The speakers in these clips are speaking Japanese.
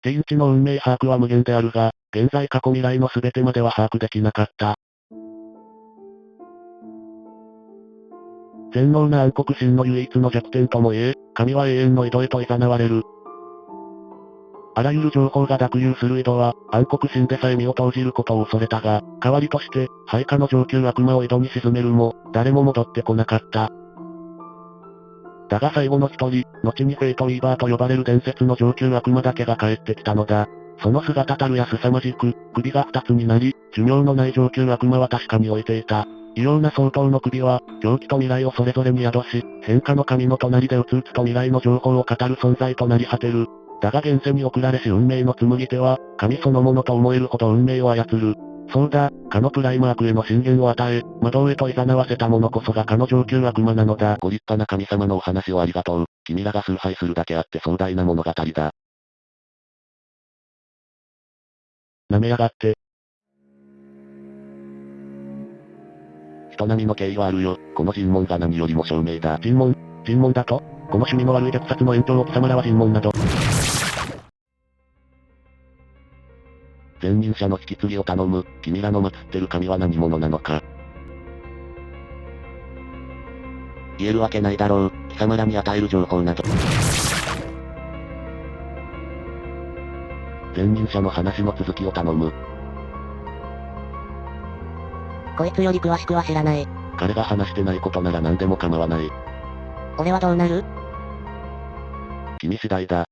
天地の運命把握は無限であるが、現在過去未来の全てまでは把握できなかった。全能な暗黒神の唯一の弱点とも言え、神は永遠の井戸へと誘われる。あらゆる情報が濁流する井戸は、暗黒神でさえ身を投じることを恐れたが、代わりとして、配下の上級悪魔を井戸に沈めるも、誰も戻ってこなかった。だが最後の一人、後にフェイトウィーバーと呼ばれる伝説の上級悪魔だけが帰ってきたのだ。その姿たるや凄まじく、首が二つになり、寿命のない上級悪魔は確かに置いていた。異様な相当の首は、狂気と未来をそれぞれに宿し、変化の神の隣でうつうつと未来の情報を語る存在となり果てる。だが現世に送られし運命の紡ぎ手は、神そのものと思えるほど運命を操る。そうだ、かのプライマークへの進言を与え、魔導へと誘わせた者こそがかの上級悪魔なのだ。ご立派な神様のお話をありがとう。君らが崇拝するだけあって壮大な物語だ。舐めやがって。人並みの敬意はあるよ。この尋問が何よりも証明だ。尋問だとこの趣味の悪い虐殺の延長を貴様らは尋問など。前任者の引き継ぎを頼む。君らの祀ってる神は何者なのか。言えるわけないだろう。貴様らに与える情報など。前任者の話の続きを頼む。こいつより詳しくは知らない。彼が話してないことなら何でも構わない。俺はどうなる？君次第だ。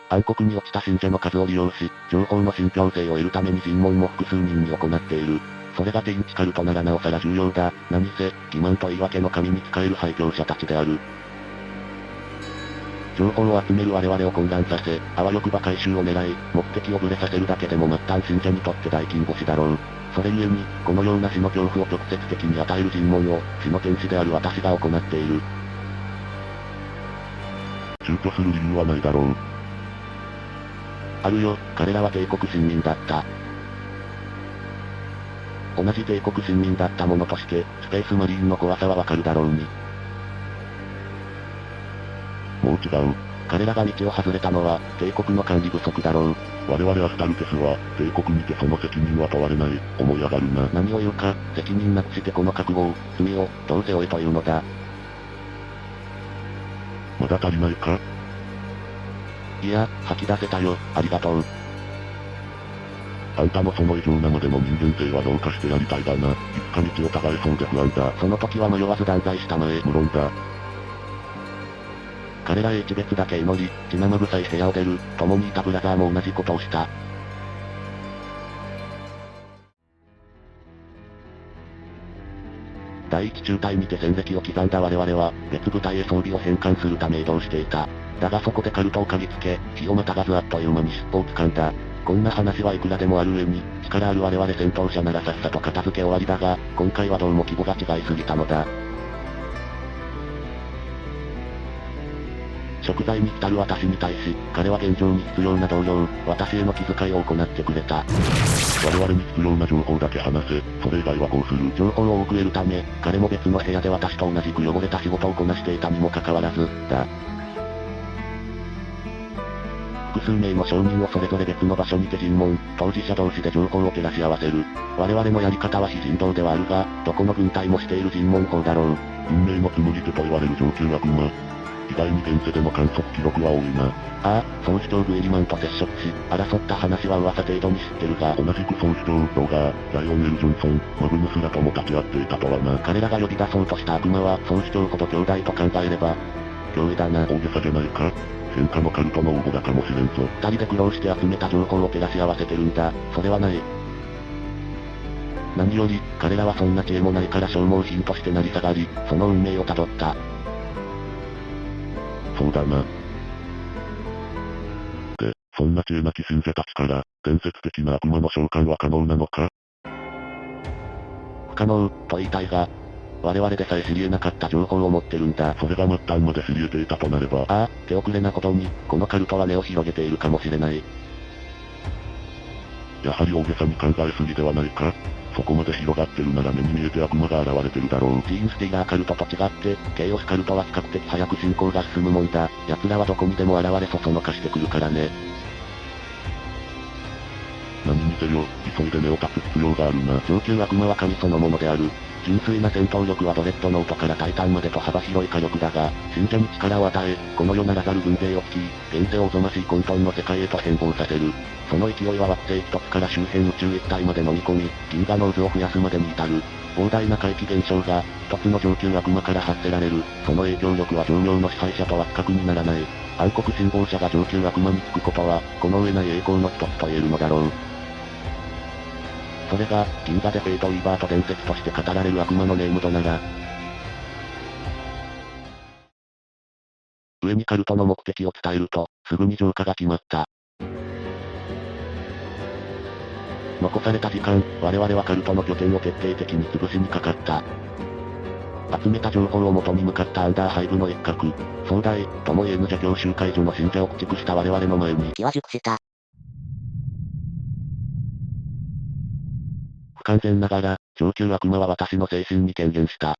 暗黒に落ちた信者の数を利用し、情報の信憑性を得るために尋問も複数人に行っている。それが天地カルトならなおさら重要だ。何せ、欺瞞と言い訳の神に仕える廃業者たちである。情報を集める我々を混乱させ、あわよくば回収を狙い、目的をぶれさせるだけでも末端信者にとって大金星だろう。それゆえに、このような死の恐怖を直接的に与える尋問を、死の天使である私が行っている。躊躇する理由はないだろう。あるよ、彼らは帝国臣民だった。同じ帝国臣民だった者として、スペースマリーンの怖さはわかるだろうに。もう違う。彼らが道を外れたのは、帝国の管理不足だろう。我々アスタルテスは、帝国にてその責任は問われない、思い上がるな。何を言うか、責任なくしてこの覚悟を、罪を、どうせ負えというのだ。まだ足りないか？いや、吐き出せたよ、ありがとう。あんたのその異常なまでの人間性はどうかしてやりたいがな。いつか道を違えそうで不安だ。その時は迷わず断罪したまえ。無論だ。彼らへ一別だけ祈り、血生臭い部屋を出る、共にいたブラザーも同じことをした。第一中隊にて戦歴を刻んだ我々は、別部隊へ装備を変換するため移動していた。だがそこでカルトを嗅ぎつけ、日をまたがずあっという間に尻尾を掴んだ。こんな話はいくらでもある上に、力ある我々戦闘者ならさっさと片付け終わりだが、今回はどうも規模が違いすぎたのだ。食材に浸る私に対し、彼は現状に必要な同僚、私への気遣いを行ってくれた。我々に必要な情報だけ話せ、それ以外はこうする。情報を多く得るため、彼も別の部屋で私と同じく汚れた仕事をこなしていたにもかかわらず、だ。複数名の証人をそれぞれ別の場所にて尋問、当事者同士で情報を照らし合わせる。我々のやり方は非人道ではあるが、どこの軍隊もしている尋問法だろう。運命の紡ぎ手と言われる上級悪魔。意外に現世での観測記録は多いな。ああ、総主張グエリマンと接触し、争った話は噂程度に知ってるが、同じく総主張、ロガー、ライオネル・ジョンソン、マグヌスらとも立ち会っていたとはな。彼らが呼び出そうとした悪魔は、総主張ほど兄弟と考えれば、脅威だな。大げさじゃないか？変化のカルトの応募だかもしれんぞ。二人で苦労して集めた情報を照らし合わせてるんだ。それはない。何より、彼らはそんな知恵もないから消耗品として成り下がり、その運命をたどった。そうだな。で、そんな知恵なき信者たちから、伝説的な悪魔の召喚は可能なのか？不可能、と言いたいが、我々でさえ知り得なかった情報を持ってるんだ。それが末端まで知り得ていたとなれば、ああ、手遅れなほどに、このカルトは根を広げているかもしれない。やはり大げさに考えすぎではないか？そこまで広がってるなら目に見えて悪魔が現れてるだろう。ジーンスティーラーカルトと違って、ケイオスカルトは比較的早く進行が進むもんだ。奴らはどこにでも現れそそのかしてくるからね。何にせよ、急いで根を断つ必要があるな。上級悪魔は神そのものである。純粋な戦闘力はドレッドノートからタイタンまでと幅広い火力だが、信者に力を与え、この世ならざる軍勢を率い、現世をおぞましい混沌の世界へと変貌させる。その勢いは惑星一つから周辺宇宙一帯まで飲み込み、銀河ノーズを増やすまでに至る。膨大な怪奇現象が、一つの上級悪魔から発せられる。その影響力は上妙の支配者とは比較にならない。暗黒信号者が上級悪魔につくことは、この上ない栄光の一つと言えるのだろう。それが、銀河でフェイト・ウィーバーと伝説として語られる悪魔のネームドなら、上にカルトの目的を伝えると、すぐに浄化が決まった。残された時間、我々はカルトの拠点を徹底的に潰しにかかった。集めた情報を元に向かったアンダーハイブの一角、壮大、とも言えぬ邪教集会所の信者を駆逐した我々の前に、気は熟した。不完全ながら、上級悪魔は私の精神に権限した。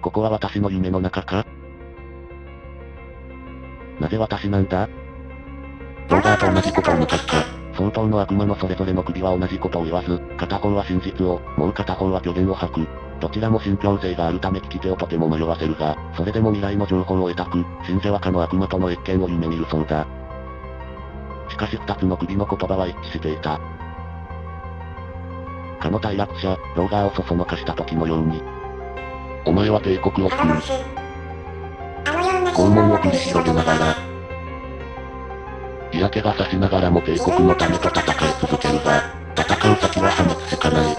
ここは私の夢の中か？なぜ私なんだ？ローガーと同じことを向かった。相当の悪魔のそれぞれの首は同じことを言わず、片方は真実を、もう片方は虚言を吐く。どちらも信憑性があるため聞き手をとても迷わせるが、それでも未来の情報を得たく、信者はかの悪魔との一見を夢見るそうだ。しかし二つの首の言葉は一致していた。かの退落者、ローガーをそそのかした時のように。お前は帝国を救う。拷問を繰り広げながら、嫌気がさしながらも帝国のためと戦い続けるが、戦う先は破滅しかない。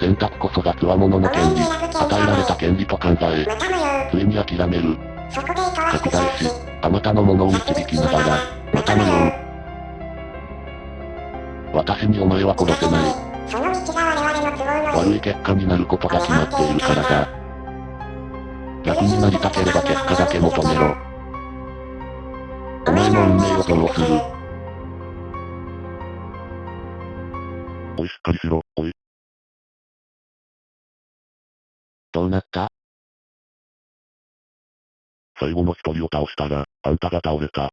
選択こそが強者の権利、与えられた権利と考え、ついに諦める。拡大し、あまたのものを導きながら、またのよう。私にお前は殺せない。悪い結果になることが決まっているからだ。逆になりたければ結果だけ求めろ。お前の運命をどうする？おいしっかりしろ、おい。どうなった？最後の一人を倒したら、あんたが倒れた。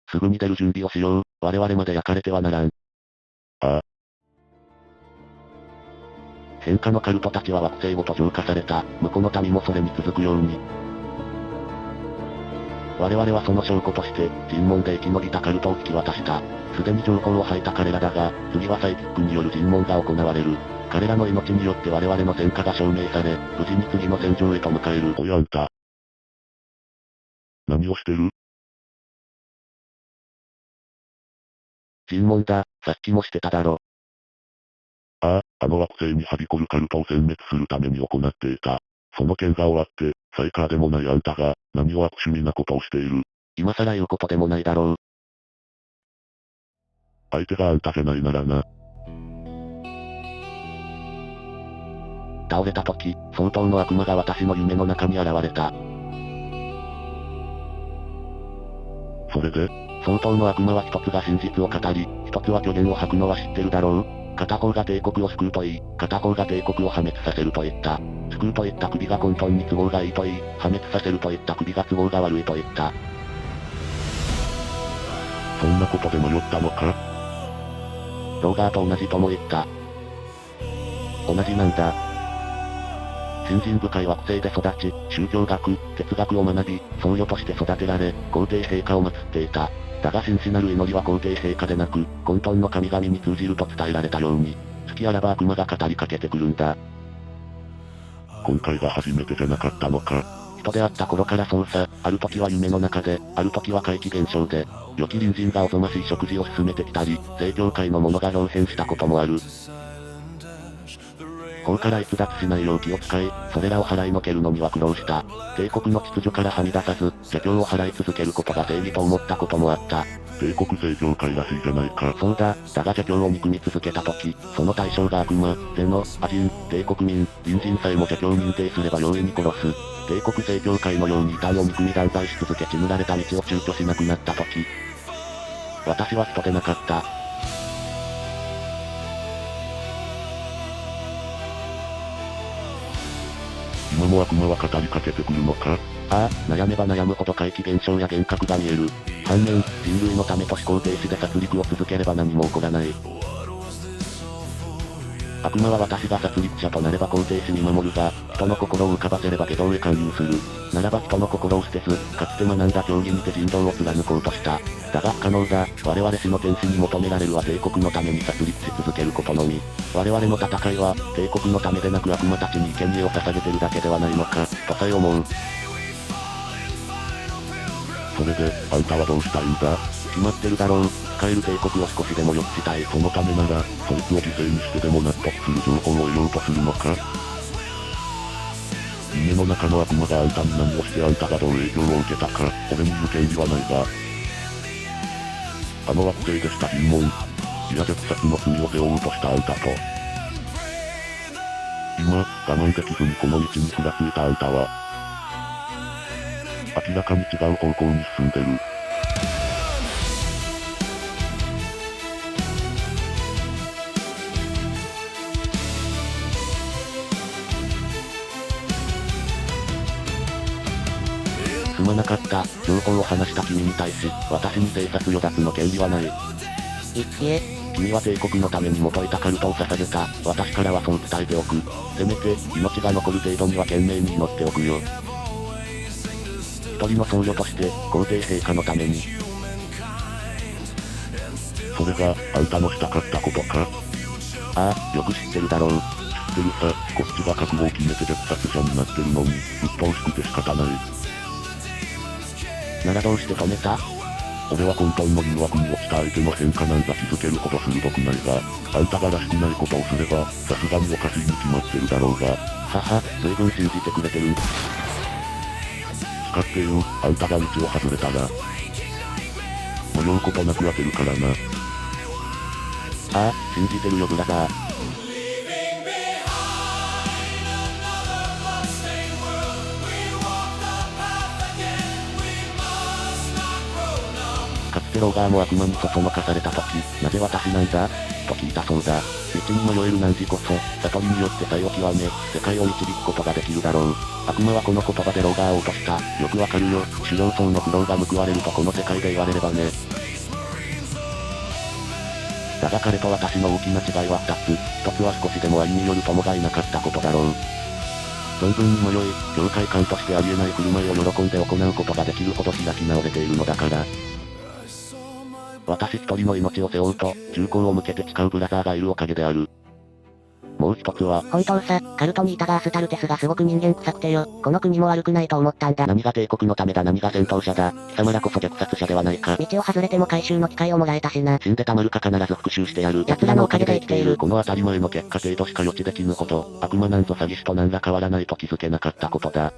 すぐに出る準備をしよう。我々まで焼かれてはならん。ああ。変化のカルトたちは惑星ごと浄化された。向こうの民もそれに続くように。我々はその証拠として、尋問で生き延びたカルトを引き渡した。すでに情報を吐いた彼らだが、次はサイキックによる尋問が行われる。彼らの命によって我々の戦果が証明され、無事に次の戦場へと迎える。おいあんた。何をしてる？尋問だ、さっきもしてただろ。ああ、あの惑星にはびこるカルトを殲滅するために行っていた。その件が終わって、サイカーでもないあんたが、何を悪趣味なことをしている。今更言うことでもないだろう。相手があんたじゃないならな。倒れた時、相当の悪魔が私の夢の中に現れた。それで、相当の悪魔は一つが真実を語り、一つは虚言を吐くのは知ってるだろう。片方が帝国を救うと言い、片方が帝国を破滅させると言った。救うと言った首が混沌に都合がいいと言い、破滅させると言った首が都合が悪いと言った。そんなことで迷ったのか？ローガーと同じとも言った。同じなんだ。信心深い惑星で育ち、宗教学、哲学を学び、僧侶として育てられ、皇帝陛下を祀っていた。だが真摯なる祈りは皇帝陛下でなく、混沌の神々に通じると伝えられたように、月あらば悪魔が語りかけてくるんだ。今回が初めてじゃなかったのか。人であった頃からそうさ、ある時は夢の中で、ある時は怪奇現象で、良き隣人がおぞましい食事を進めてきたり、正教会の者が表変したこともある。法から逸脱しないよう気を使い、それらを払いのけるのには苦労した。帝国の秩序からはみ出さず、邪教を払い続けることが正義と思ったこともあった。帝国正教会らしいじゃないか。そうだ、だが邪教を憎み続けた時、その対象が悪魔、ゼノ、アジン、帝国民、隣人さえも邪教を認定すれば容易に殺す。帝国正教会のように異端を憎み断罪し続け血塗られた道を躊躇しなくなった時、私は人でなかった。今も悪魔は語りかけてくるのか？ああ、悩めば悩むほど怪奇現象や幻覚が見える。反面、人類のためと思考停止で殺戮を続ければ何も起こらない。悪魔は私が殺戮者となれば肯定し見守るが、人の心を浮かばせれば下道へ勧誘する。ならば人の心を捨てず、かつて学んだ教義にて人道を貫こうとした。だが不可能だ。我々死の天使に求められるは帝国のために殺戮し続けることのみ。我々の戦いは、帝国のためでなく悪魔たちに生贄を捧げてるだけではないのか、とさえ思う。それで、あんたはどうしたいんだ？決まってるだろう。使える帝国を少しでも良くしたい。そのためなら、そいつを犠牲にしてでも納得する情報を得ようとするのか？夢の中の悪魔があんたに何をしてあんたがどう影響を受けたか、俺に言う権利はないが。あの惑星でした尋問。いや虐殺の罪を背負うとしたあんたと。今、我慢できずにこの道にふらついたあんたは、明らかに違う方向に進んでる。すまなかった。情報を話した君に対し、私に偵察予奪の権利はない。いえ。君は帝国のために元いたカルトを捧げた。私からはそう伝えておく。せめて、命が残る程度には懸命に祈っておくよ。一人の僧侶として、皇帝陛下のために。それが、あんたのしたかったことか？ああ、よく知ってるだろう。知ってるさ、こっちが覚悟を決めて虐殺者になってるのに、鬱陶しくて仕方ない。ならどうして止めた？俺は混沌の誘惑に落ちた相手の変化なんざ気づけるほど鋭くないが、あんたがらしくないことをすれば、さすがにおかしいに決まってるだろうが。はは、随分信じてくれてる。使ってよ、あんたが道を外れたら。迷うことなく当てるからな。ああ、信じてるよブラザー。かつてローガーも悪魔にそそのかされた時、なぜ私なんだと聞いたそうだ。道に迷える汝こそ、悟りによって才を極め、世界を導くことができるだろう。悪魔はこの言葉でローガーを落とした。よくわかるよ。修行僧の苦労が報われるとこの世界で言われればね。だが彼と私の大きな違いは2つ。1つは少しでも愛による友がいなかったことだろう。存分に迷い、教会官としてありえない振る舞いを喜んで行うことができるほど開き直れているのだから。私一人の命を背負うと、銃口を向けて誓うブラザーがいるおかげである。もう一つは、本当さ、カルトにいたがアスタルテスがすごく人間臭くてよ、この国も悪くないと思ったんだ。何が帝国のためだ何が戦闘者だ、貴様らこそ虐殺者ではないか。道を外れても回収の機会をもらえたしな。死んでたまるか必ず復讐してやる。奴らのおかげで生きている。この当たり前の結果程度しか予知できぬほど、悪魔なんぞ詐欺師と何ら変わらないと気づけなかったことだ。